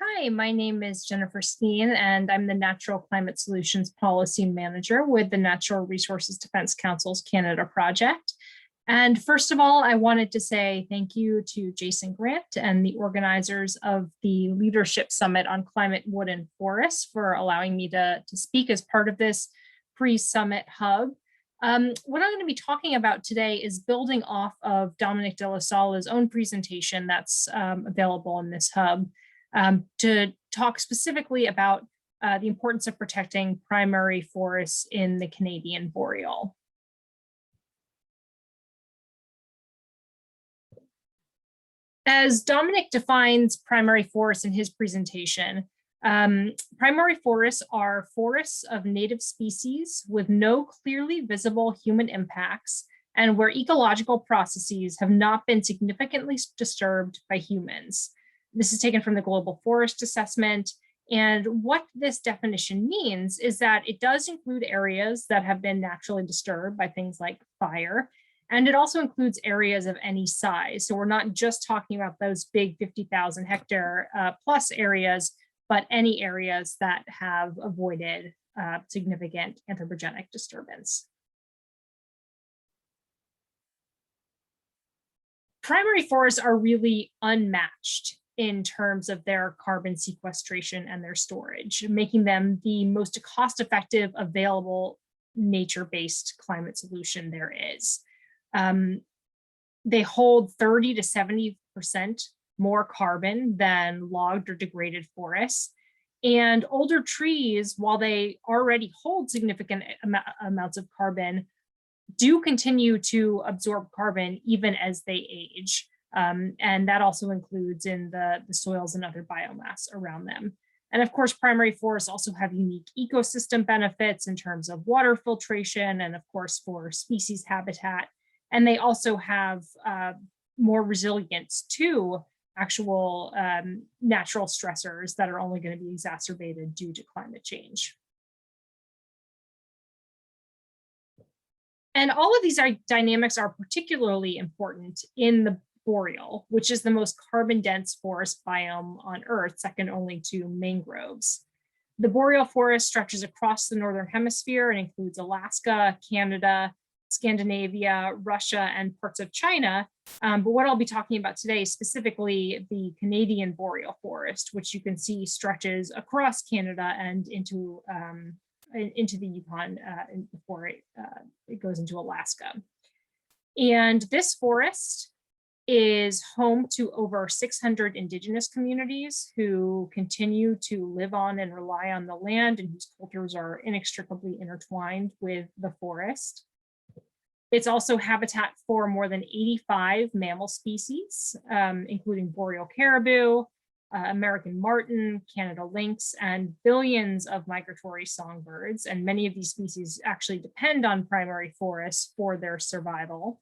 Hi, my name is Jennifer Steen, and I'm the Natural Climate Solutions Policy Manager with the Natural Resources Defense Council's Canada project. And first of all, I wanted to say thank you to Jason Grant and the organizers of the Leadership Summit on Climate, Wood, and Forests for allowing me to speak as part of this pre-summit hub. What I'm going to be talking about today is building off of Dominic De La Sala's own presentation that's available in this hub. To talk specifically about the importance of protecting primary forests in the Canadian boreal. As Dominic defines primary forests in his presentation, primary forests are forests of native species with no clearly visible human impacts and where ecological processes have not been significantly disturbed by humans. This is taken from the Global Forest Assessment. And what this definition means is that it does include areas that have been naturally disturbed by things like fire. And it also includes areas of any size. So we're not just talking about those big 50,000 hectare plus areas, but any areas that have avoided significant anthropogenic disturbance. Primary forests are really unmatched in terms of their carbon sequestration and their storage, making them the most cost-effective available nature-based climate solution there is. They hold 30 to 70% more carbon than logged or degraded forests. And older trees, while they already hold significant amounts of carbon, do continue to absorb carbon even as they age. And that also includes in the soils and other biomass around them. And of course, primary forests also have unique ecosystem benefits in terms of water filtration and of course for species habitat. And they also have more resilience to actual natural stressors that are only going to be exacerbated due to climate change. And all of these dynamics are particularly important in the boreal, which is the most carbon-dense forest biome on Earth, second only to mangroves. The boreal forest stretches across the Northern Hemisphere and includes Alaska, Canada, Scandinavia, Russia, and parts of China. But what I'll be talking about today is specifically the Canadian boreal forest, which you can see stretches across Canada and into the Yukon before it goes into Alaska. And this forest is home to over 600 indigenous communities who continue to live on and rely on the land and whose cultures are inextricably intertwined with the forest. It's also habitat for more than 85 mammal species, including boreal caribou, American marten, Canada lynx, and billions of migratory songbirds. And many of these species actually depend on primary forests for their survival.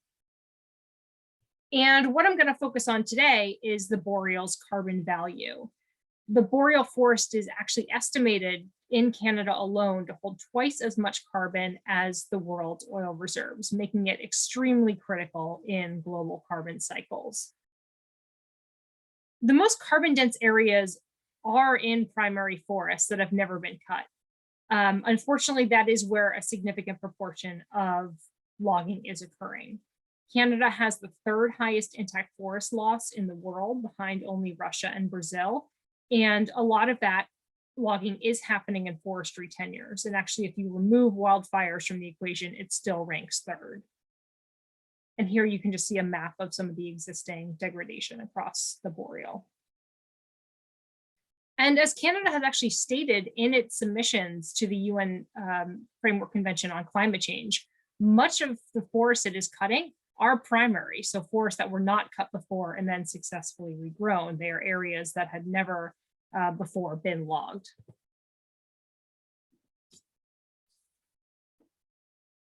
And what I'm going to focus on today is the boreal's carbon value. The boreal forest is actually estimated in Canada alone to hold twice as much carbon as the world's oil reserves, making it extremely critical in global carbon cycles. The most carbon dense areas are in primary forests that have never been cut. Unfortunately, that is where a significant proportion of logging is occurring. Canada has the third highest intact forest loss in the world, behind only Russia and Brazil. And a lot of that logging is happening in forestry tenures. And actually, if you remove wildfires from the equation, it still ranks third. And here you can just see a map of some of the existing degradation across the boreal. And as Canada has actually stated in its submissions to the UN Framework Convention on Climate Change, much of the forests it is cutting are primary, so forests that were not cut before and then successfully regrown. They are areas that had never before been logged.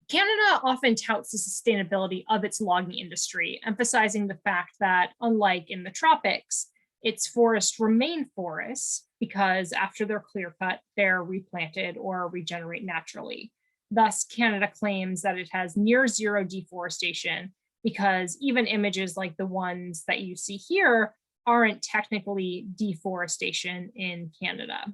Canada often touts the sustainability of its logging industry, emphasizing the fact that, unlike in the tropics, its forests remain forests because after they're clear cut, they're replanted or regenerate naturally. Thus, Canada claims that it has near zero deforestation because even images like the ones that you see here aren't technically deforestation in Canada.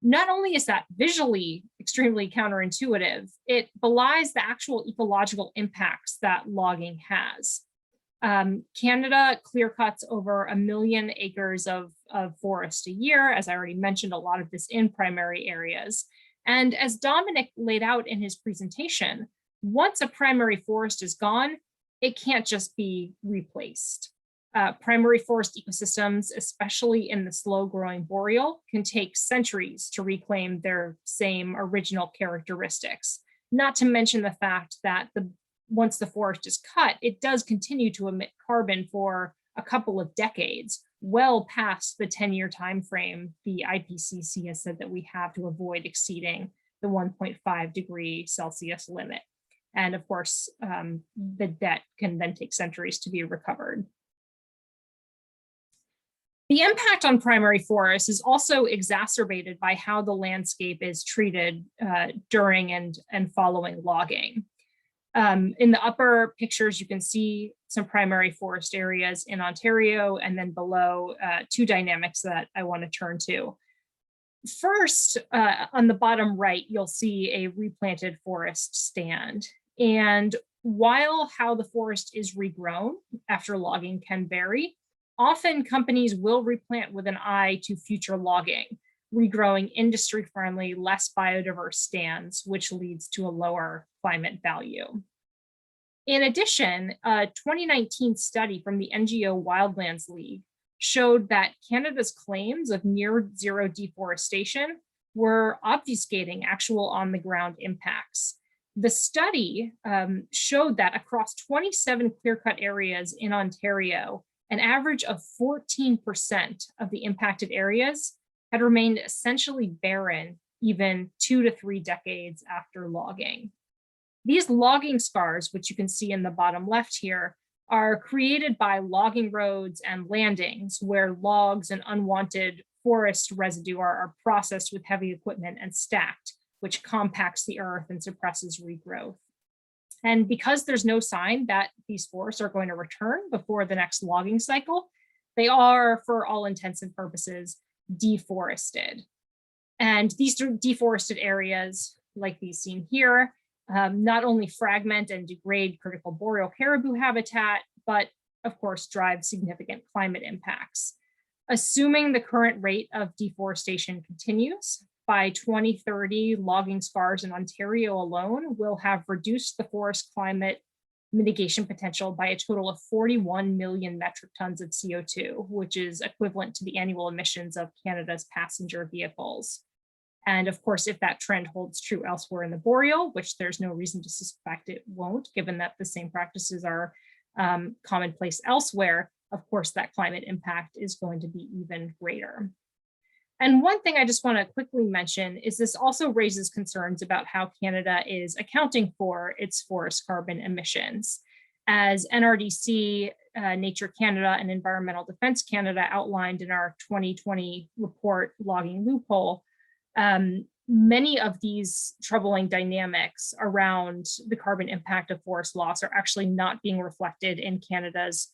Not only is that visually extremely counterintuitive, it belies the actual ecological impacts that logging has. Canada clear cuts over 1 million acres of forest a year. As I already mentioned, a lot of this in primary areas. And as Dominic laid out in his presentation, once a primary forest is gone, it can't just be replaced. Primary forest ecosystems, especially in the slow-growing boreal, can take centuries to reclaim their same original characteristics, not to mention the fact that once the forest is cut, it does continue to emit carbon for a couple of decades, well past the 10-year time frame the IPCC has said that we have to avoid exceeding the 1.5 degree Celsius limit. And of course, the debt can then take centuries to be recovered. The impact on primary forests is also exacerbated by how the landscape is treated during and following logging. In the upper pictures, you can see some primary forest areas in Ontario, and then below, two dynamics that I want to turn to. First, on the bottom right, you'll see a replanted forest stand. And while how the forest is regrown after logging can vary, often companies will replant with an eye to future logging, regrowing industry-friendly, less biodiverse stands, which leads to a lower climate value. In addition, a 2019 study from the NGO Wildlands League showed that Canada's claims of near zero deforestation were obfuscating actual on-the-ground impacts. The study showed that across 27 clear-cut areas in Ontario, an average of 14% of the impacted areas had remained essentially barren even 2 to 3 decades after logging. These logging scars, which you can see in the bottom left here, are created by logging roads and landings where logs and unwanted forest residue are processed with heavy equipment and stacked, which compacts the earth and suppresses regrowth. And because there's no sign that these forests are going to return before the next logging cycle, they are, for all intents and purposes, deforested. And these deforested areas, like these seen here, not only fragment and degrade critical boreal caribou habitat, but of course drive significant climate impacts. Assuming the current rate of deforestation continues, by 2030, logging scars in Ontario alone will have reduced the forest climate mitigation potential by a total of 41 million metric tons of CO2, which is equivalent to the annual emissions of Canada's passenger vehicles. And of course, if that trend holds true elsewhere in the boreal, which there's no reason to suspect it won't, given that the same practices are commonplace elsewhere, of course, that climate impact is going to be even greater. And one thing I just want to quickly mention is this also raises concerns about how Canada is accounting for its forest carbon emissions. As NRDC, Nature Canada, and Environmental Defense Canada outlined in our 2020 report, Logging Loophole, many of these troubling dynamics around the carbon impact of forest loss are actually not being reflected in Canada's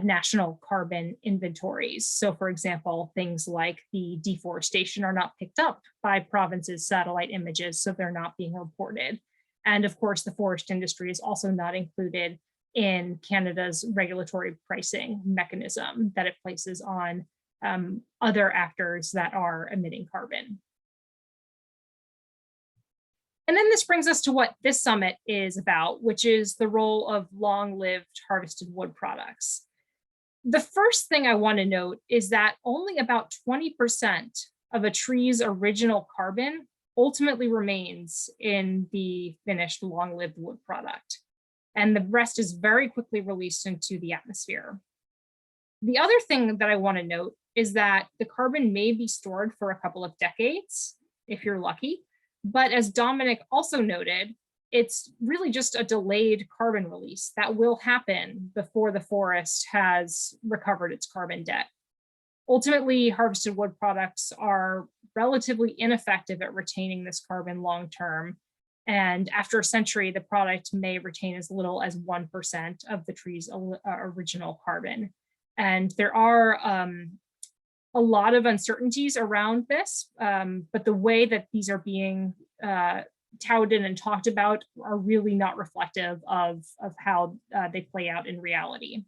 national carbon inventories. So for example, things like the deforestation are not picked up by provinces' satellite images, so they're not being reported. And of course, the forest industry is also not included in Canada's regulatory pricing mechanism that it places on other actors that are emitting carbon. And then this brings us to what this summit is about, which is the role of long-lived harvested wood products. The first thing I want to note is that only about 20% of a tree's original carbon ultimately remains in the finished long-lived wood product, and the rest is very quickly released into the atmosphere. The other thing that I want to note is that the carbon may be stored for a couple of decades, if you're lucky, but as Dominic also noted, it's really just a delayed carbon release that will happen before the forest has recovered its carbon debt. Ultimately, harvested wood products are relatively ineffective at retaining this carbon long-term. And after a century, the product may retain as little as 1% of the tree's original carbon. And there are a lot of uncertainties around this, but the way that these are being touted and talked about are really not reflective of how they play out in reality.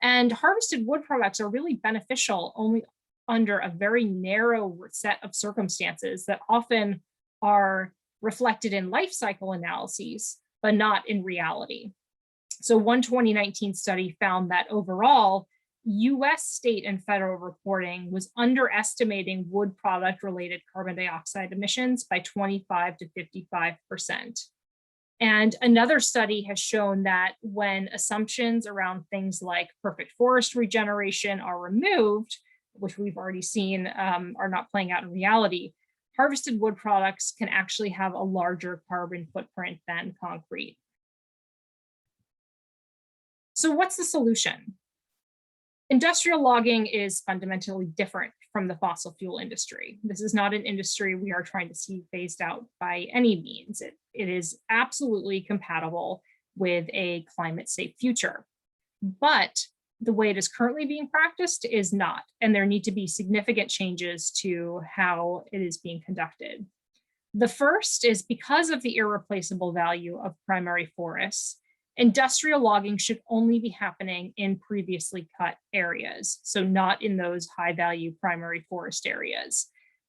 And harvested wood products are really beneficial only under a very narrow set of circumstances that often are reflected in life cycle analyses, but not in reality. So one 2019 study found that overall, US state and federal reporting was underestimating wood product related carbon dioxide emissions by 25 to 55%. And another study has shown that when assumptions around things like perfect forest regeneration are removed, which we've already seen are not playing out in reality, harvested wood products can actually have a larger carbon footprint than concrete. So what's the solution? Industrial logging is fundamentally different from the fossil fuel industry. This is not an industry we are trying to see phased out by any means. It is absolutely compatible with a climate safe future. But the way it is currently being practiced is not, and there need to be significant changes to how it is being conducted. The first is because of the irreplaceable value of primary forests, industrial logging should only be happening in previously cut areas, so not in those high value primary forest areas.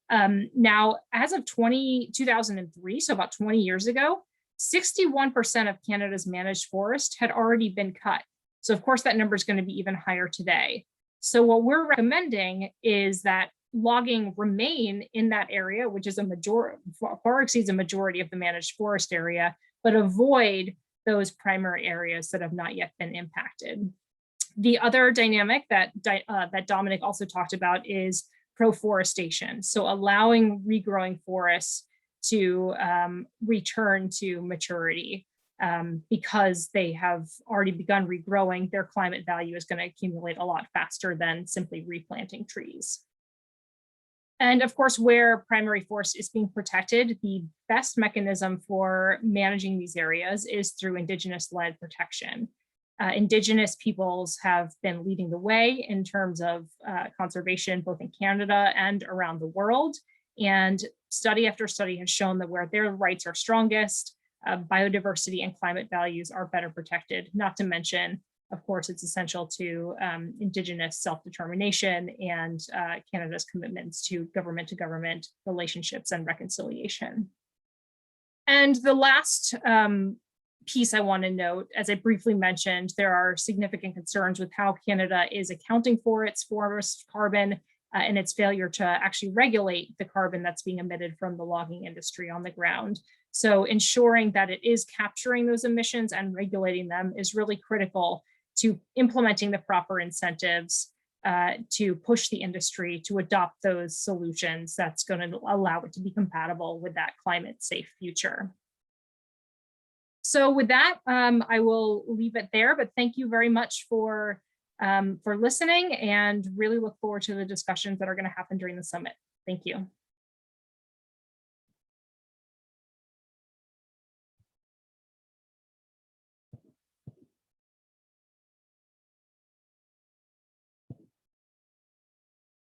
Now, as of 2003, so about 20 years ago, 61% of Canada's managed forest had already been cut. So of course that number is going to be even higher today. So what we're recommending is that logging remain in that area, which is a majority, far exceeds a majority of the managed forest area, but avoid those primary areas that have not yet been impacted. The other dynamic that Dominic also talked about is proforestation. So allowing regrowing forests to return to maturity because they have already begun regrowing, their climate value is going to accumulate a lot faster than simply replanting trees. And of course, where primary forest is being protected, the best mechanism for managing these areas is through Indigenous-led protection. Indigenous peoples have been leading the way in terms of conservation, both in Canada and around the world. And study after study has shown that where their rights are strongest, biodiversity and climate values are better protected, not to mention, of course, it's essential to Indigenous self-determination and Canada's commitments to government relationships and reconciliation. And the last piece I want to note, as I briefly mentioned, there are significant concerns with how Canada is accounting for its forest carbon and its failure to actually regulate the carbon that's being emitted from the logging industry on the ground. So ensuring that it is capturing those emissions and regulating them is really critical to implementing the proper incentives to push the industry to adopt those solutions that's going to allow it to be compatible with that climate safe future. So with that, I will leave it there, but thank you very much for listening and really look forward to the discussions that are going to happen during the summit. Thank you.